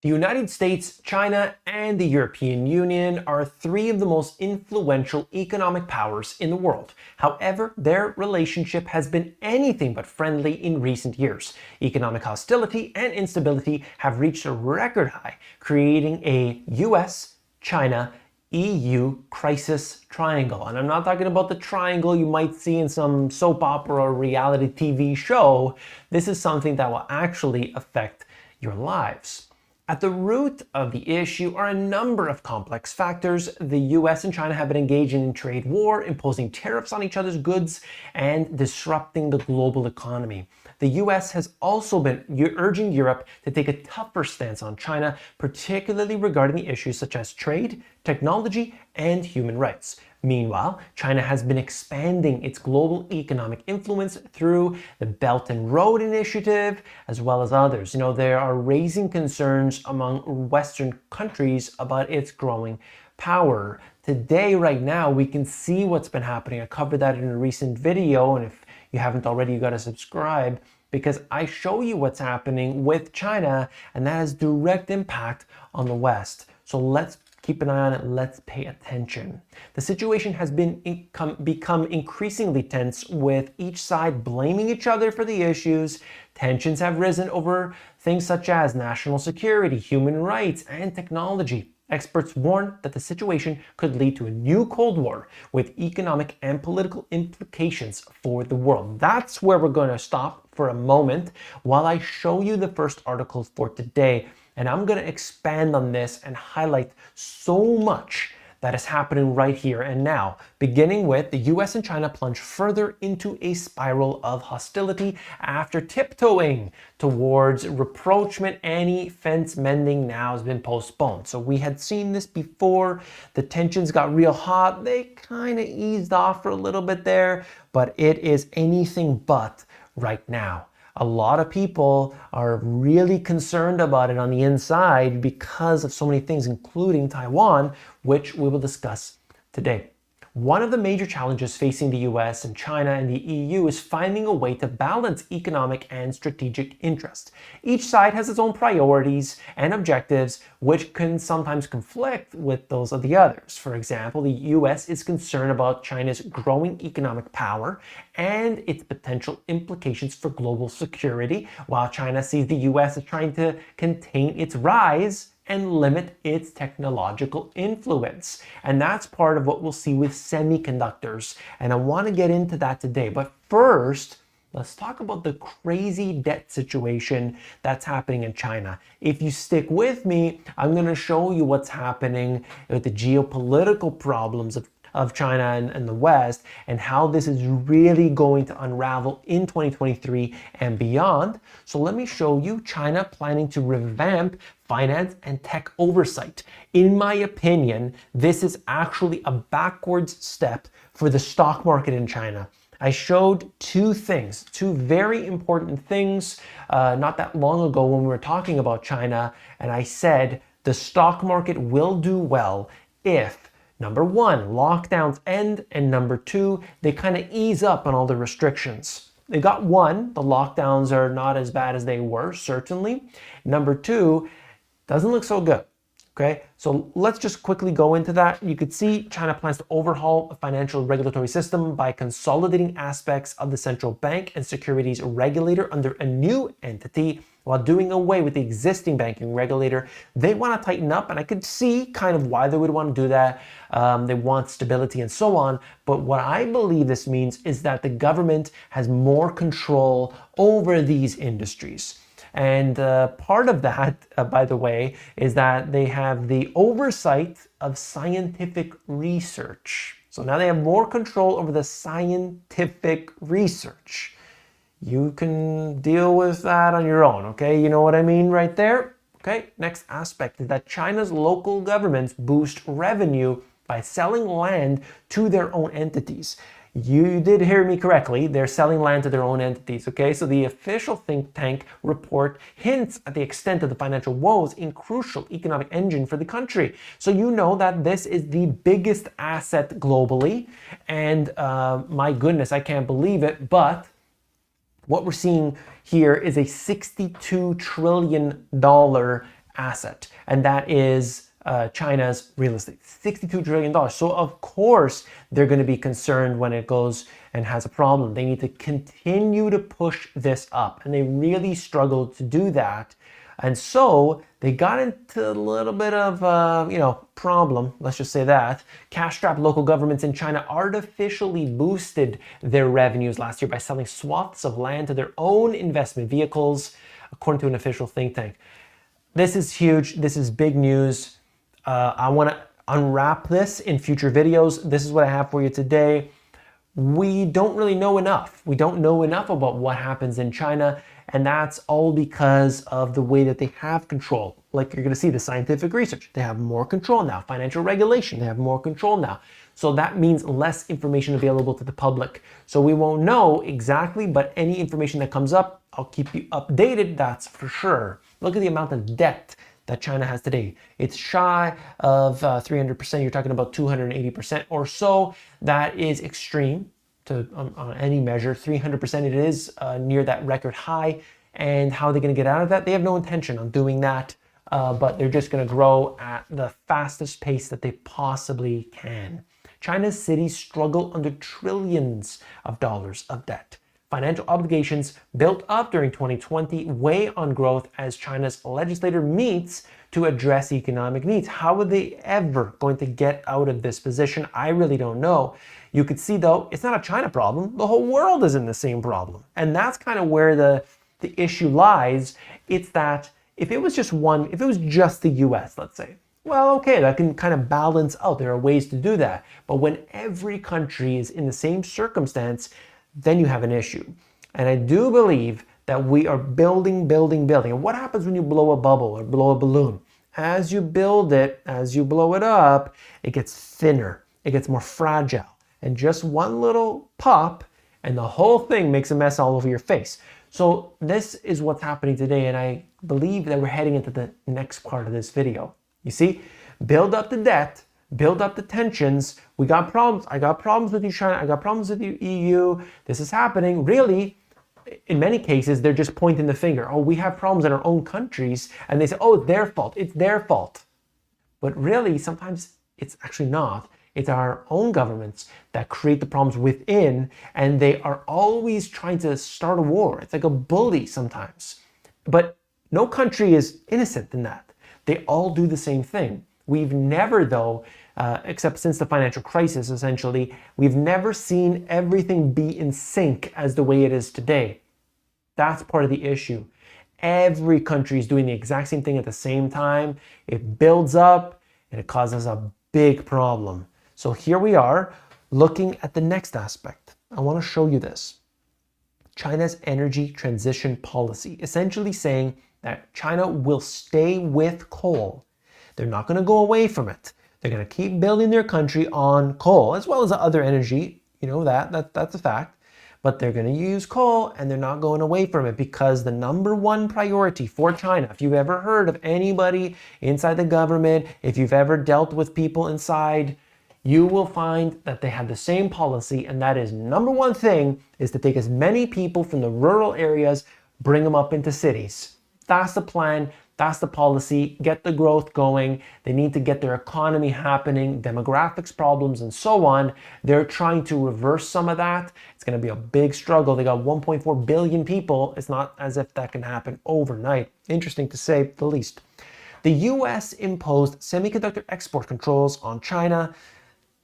The United States, China, and the European Union are three of the most influential economic powers in the world. However, their relationship has been anything but friendly in recent years. Economic hostility and instability have reached a record high, creating a U.S. China-EU Crisis Triangle. And I'm not talking about the triangle you might see in some soap opera or reality TV show. This is something that will actually affect your lives. At the root of the issue are a number of complex factors. The US and China have been engaging in trade war, imposing tariffs on each other's goods, and disrupting the global economy. The US has also been urging Europe to take a tougher stance on China, particularly regarding the issues such as trade, technology, and human rights. Meanwhile, China has been expanding its global economic influence through the Belt and Road Initiative, as well as others. They are raising concerns among Western countries about its growing power. Today, right now, we can see what's been happening. I covered that in a recent video, and if you haven't already, you got to subscribe, because I show you what's happening with China, and that has direct impact on the West. So let's keep an eye on it. Let's pay attention. The situation has become increasingly tense, with each side blaming each other for the issues. Tensions have risen over things such as national security, human rights, and technology. Experts warn that the situation could lead to a new Cold War with economic and political implications for the world. That's where we're going to stop for a moment while I show you the first article for today. And I'm going to expand on this and highlight so much that is happening right here and now, beginning with the US and China plunge further into a spiral of hostility after tiptoeing towards rapprochement. Any fence mending now has been postponed. So we had seen this before. The tensions got real hot. They kind of eased off for a little bit there, but it is anything but right now. A lot of people are really concerned about it on the inside because of so many things, including Taiwan, which we will discuss today. One of the major challenges facing the US and China and the EU is finding a way to balance economic and strategic interests. Each side has its own priorities and objectives, which can sometimes conflict with those of the others. For example, the US is concerned about China's growing economic power and its potential implications for global security, while China sees the US as trying to contain its rise and limit its technological influence. And that's part of what we'll see with semiconductors. And I want to get into that today. But first, let's talk about the crazy debt situation that's happening in China. If you stick with me, I'm going to show you what's happening with the geopolitical problems of China and the West, and how this is really going to unravel in 2023 and beyond. So let me show you China planning to revamp finance and tech oversight. In my opinion, this is actually a backwards step for the stock market in China. I showed two very important things not that long ago when we were talking about China, and I said the stock market will do well if number one, lockdowns end, and number two, they kind of ease up on all the restrictions. They got one, the lockdowns are not as bad as they were, certainly. Number two, doesn't look so good. Okay, so let's just quickly go into that. You could see China plans to overhaul the financial regulatory system by consolidating aspects of the central bank and securities regulator under a new entity while doing away with the existing banking regulator. They want to tighten up, and I could see kind of why they would want to do that. They want stability and so on. But what I believe this means is that the government has more control over these industries. And part of that, by the way, is that they have the oversight of scientific research. So now they have more control over the scientific research. You can deal with that on your own, okay? You know what I mean right there? Okay, next aspect is that China's local governments boost revenue by selling land to their own entities. You did hear me correctly. They're selling land to their own entities, okay? So the official think tank report hints at the extent of the financial woes in crucial economic engine for the country. So you know that this is the biggest asset globally. And my goodness, I can't believe it, but what we're seeing here is a $62 trillion asset, and that is China's real estate, $62 trillion. So of course they're going to be concerned when it goes and has a problem. They need to continue to push this up, and they really struggled to do that. And so they got into a little bit of, problem, let's just say that. Cash-strapped local governments in China artificially boosted their revenues last year by selling swaths of land to their own investment vehicles, according to an official think tank. This is huge. This is big news. I want to unwrap this in future videos. This is what I have for you today. We don't really know enough. We don't know enough about what happens in China, and that's all because of the way that they have control. Like you're going to see the scientific research. They have more control now. Financial regulation, they have more control now. So that means less information available to the public. So we won't know exactly, but any information that comes up, I'll keep you updated, that's for sure. Look at the amount of debt that China has today. It's shy of 300%. You're talking about 280% or so. That is extreme to on any measure. 300%, it is near that record high. And how are they going to get out of that? They have no intention on doing that, but they're just going to grow at the fastest pace that they possibly can. China's cities struggle under trillions of dollars of debt. Financial obligations built up during 2020 weigh on growth as China's legislature meets to address economic needs. How are they ever going to get out of this position? I really don't know. You could see, though, it's not a China problem. The whole world is in the same problem. And that's kind of where the issue lies. It's that if it was just the US, let's say, well, okay, that can kind of balance out. There are ways to do that. But when every country is in the same circumstance, then you have an issue. And I do believe that we are building. And what happens when you blow a bubble or blow a balloon? As you build it, as you blow it up, it gets thinner, it gets more fragile. And just one little pop, and the whole thing makes a mess all over your face. So this is what's happening today, and I believe that we're heading into the next part of this video. You see, build up the debt, build up the tensions. We got problems. I got problems with you, China. I got problems with you, EU. This is happening. Really, in many cases, they're just pointing the finger. Oh, we have problems in our own countries. And they say, oh, it's their fault. It's their fault. But really, sometimes it's actually not. It's our own governments that create the problems within, and they are always trying to start a war. It's like a bully sometimes. But no country is innocent in that. They all do the same thing. We've never, though, except since the financial crisis, essentially, we've never seen everything be in sync as the way it is today. That's part of the issue. Every country is doing the exact same thing at the same time. It builds up and it causes a big problem. So here we are looking at the next aspect. I want to show you this. China's energy transition policy, essentially saying that China will stay with coal. They're not going to go away from it. They're going to keep building their country on coal, as well as other energy. You know that's a fact. But they're going to use coal, and they're not going away from it, because the number one priority for China, if you've ever heard of anybody inside the government, if you've ever dealt with people inside, you will find that they have the same policy, and that is number one thing is to take as many people from the rural areas, bring them up into cities. That's the plan. That's the policy. Get the growth going. They need to get their economy happening, demographics problems, and so on. They're trying to reverse some of that. It's going to be a big struggle. They got 1.4 billion people. It's not as if that can happen overnight. Interesting to say the least. The U.S. imposed semiconductor export controls on China.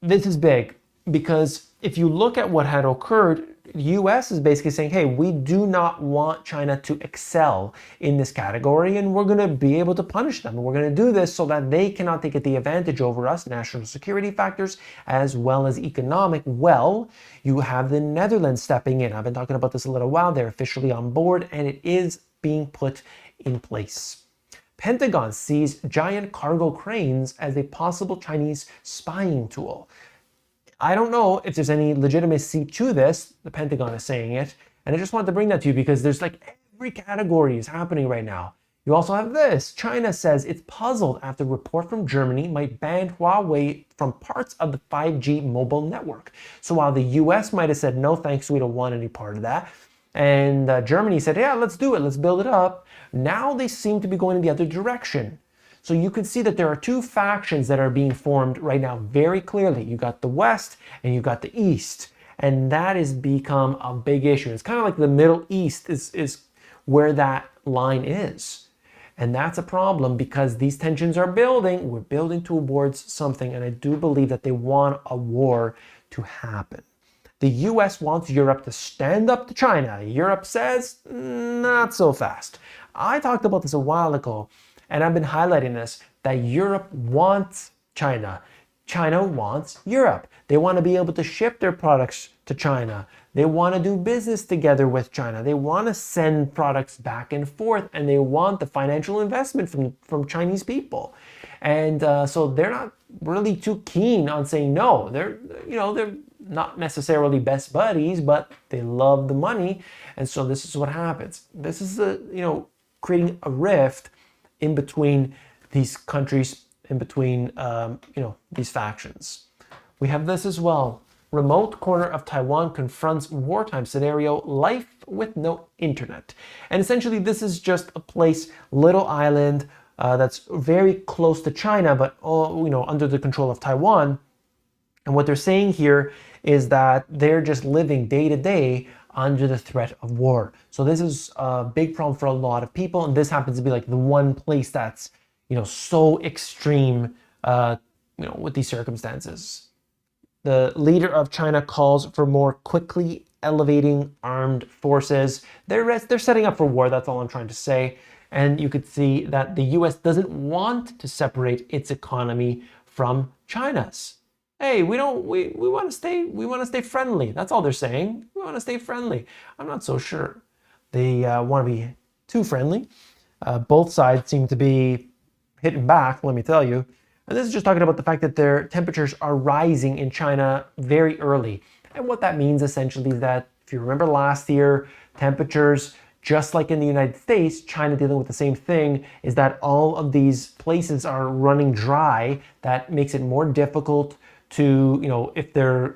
This is big because if you look at what had occurred, the US is basically saying, hey, we do not want China to excel in this category, and we're going to be able to punish them. We're going to do this so that they cannot take the advantage over us, national security factors, as well as economic. Well, you have the Netherlands stepping in. I've been talking about this a little while. They're officially on board, and it is being put in place. Pentagon sees giant cargo cranes as a possible Chinese spying tool. I don't know if there's any legitimacy to this. The Pentagon is saying it. And I just wanted to bring that to you because there's like every category is happening right now. You also have this. China says it's puzzled after a report from Germany might ban Huawei from parts of the 5G mobile network. So while the US might have said, no thanks, we don't want any part of that. And Germany said, yeah, let's do it. Let's build it up. Now they seem to be going in the other direction. So you can see that there are two factions that are being formed right now very clearly. You got the West and you got the East. And that has become a big issue. It's kind of like the Middle East is where that line is. And that's a problem because these tensions are building. We're building towards something. And I do believe that they want a war to happen. The US wants Europe to stand up to China. Europe says, not so fast. I talked about this a while ago, and I've been highlighting this, that Europe wants China. China wants Europe. They want to be able to ship their products to China. They want to do business together with China. They want to send products back and forth, and they want the financial investment from Chinese people. And so they're not really too keen on saying no. They're not necessarily best buddies, but they love the money. And so this is what happens. This is creating a rift in between these countries, in between these factions. We have this as well. Remote corner of Taiwan confronts wartime scenario, life with no internet. And essentially this is just a place, little island that's very close to China, but under the control of Taiwan. And what they're saying here is that they're just living day to day under the threat of war. So this is a big problem for a lot of people, and this happens to be like the one place that's so extreme with these circumstances. The leader of China calls for more quickly elevating armed forces. They're setting up for war, that's all I'm trying to say. And you could see that the US doesn't want to separate its economy from China's. Hey, we want to stay friendly. That's all they're saying. We want to stay friendly. I'm not so sure they want to be too friendly. Both sides seem to be hitting back, let me tell you. And this is just talking about the fact that their temperatures are rising in China very early. And what that means essentially is that, if you remember last year, temperatures, just like in the United States, China dealing with the same thing, is that all of these places are running dry. That makes it more difficult to, if they're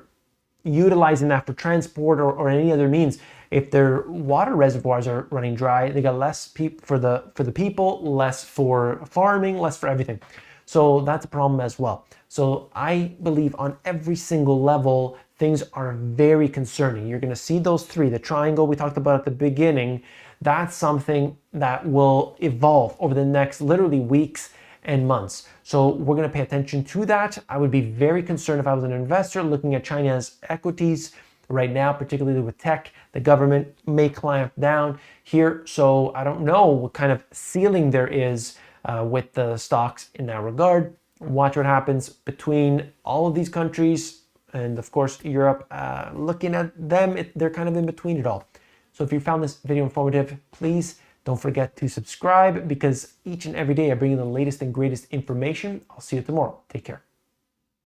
utilizing that for transport or any other means, if their water reservoirs are running dry, they got less for the people, less for farming, less for everything. So that's a problem as well. So I believe on every single level, things are very concerning. You're going to see those three, the triangle we talked about at the beginning. That's something that will evolve over the next literally weeks and months. So we're going to pay attention to that. I would be very concerned if I was an investor looking at China's equities right now, particularly with tech. The government may clamp down here. So I don't know what kind of ceiling there is with the stocks in that regard. Watch what happens between all of these countries and of course Europe. Looking at them, they're kind of in between it all. So if you found this video informative, please don't forget to subscribe, because each and every day I bring you the latest and greatest information. I'll see you tomorrow. Take care.